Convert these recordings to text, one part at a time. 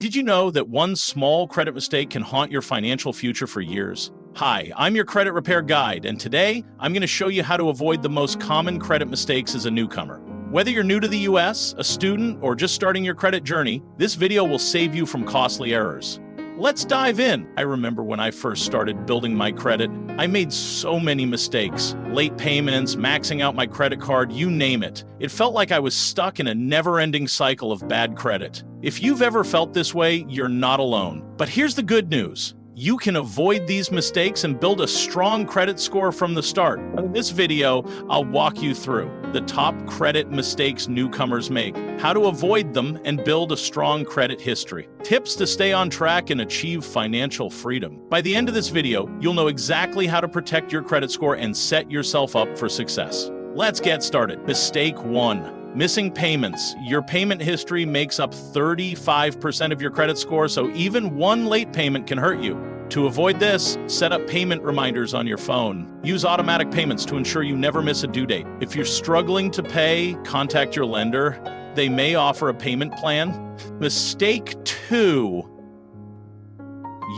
Did you know that one small credit mistake can haunt your financial future for years? Hi, I'm your credit repair guide, and today I'm going to show you how to avoid the most common credit mistakes as a newcomer. Whether you're new to the US, a student, or just starting your credit journey, this video will save you from costly errors. Let's dive in. I remember when I first started building my credit, I made so many mistakes. Late payments, maxing out my credit card, you name it. It felt like I was stuck in a never-ending cycle of bad credit. If you've ever felt this way, you're not alone. But here's the good news. You can avoid these mistakes and build a strong credit score from the start. In this video, I'll walk you through the top credit mistakes newcomers make, how to avoid them and build a strong credit history, tips to stay on track and achieve financial freedom. By the end of this video, you'll know exactly how to protect your credit score and set yourself up for success. Let's get started. Mistake 1. Missing payments. Your payment history makes up 35% of your credit score, so even one late payment can hurt you. To avoid this, set up payment reminders on your phone. Use automatic payments to ensure you never miss a due date. If you're struggling to pay, contact your lender. They may offer a payment plan. Mistake 2.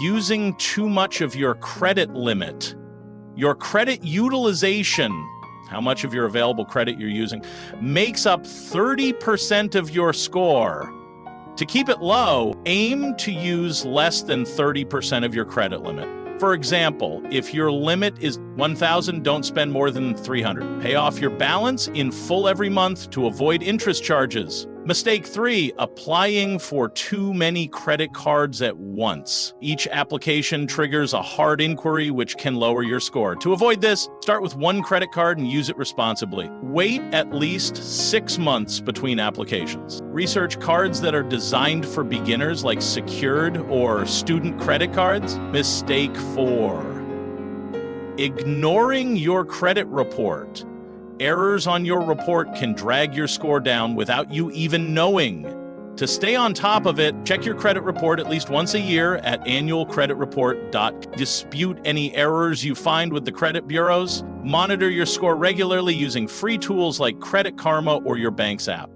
Using too much of your credit limit. Your credit utilization, how much of your available credit you're using, makes up 30% of your score. To keep it low, aim to use less than 30% of your credit limit. For example, if your limit is $1,000, don't spend more than $300. Pay off your balance in full every month to avoid interest charges. Mistake 3, applying for too many credit cards at once. Each application triggers a hard inquiry, which can lower your score. To avoid this, start with one credit card and use it responsibly. Wait at least 6 months between applications. Research cards that are designed for beginners, like secured or student credit cards. Mistake 4, ignoring your credit report. Errors on your report can drag your score down without you even knowing. To stay on top of it, check your credit report at least once a year at annualcreditreport.com. Dispute any errors you find with the credit bureaus. Monitor your score regularly using free tools like Credit Karma or your bank's app.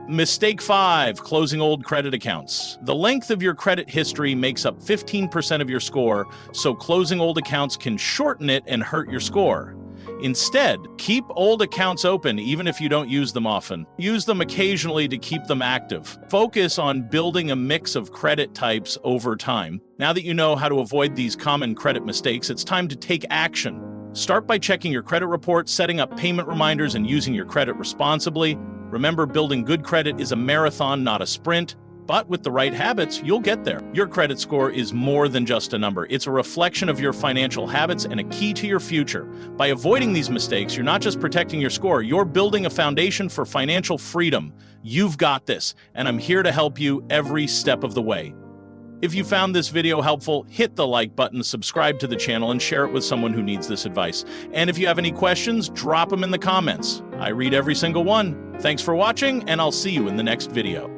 Mistake 5, closing old credit accounts. The length of your credit history makes up 15% of your score, so closing old accounts can shorten it and hurt your score. Instead, keep old accounts open even if you don't use them often. Use them occasionally to keep them active. Focus on building a mix of credit types over time. Now that you know how to avoid these common credit mistakes, it's time to take action. Start by checking your credit report, setting up payment reminders, and using your credit responsibly. Remember, building good credit is a marathon, not a sprint. But with the right habits, you'll get there. Your credit score is more than just a number. It's a reflection of your financial habits and a key to your future. By avoiding these mistakes, you're not just protecting your score, you're building a foundation for financial freedom. You've got this, and I'm here to help you every step of the way. If you found this video helpful, hit the like button, subscribe to the channel, and share it with someone who needs this advice. And if you have any questions, drop them in the comments. I read every single one. Thanks for watching, and I'll see you in the next video.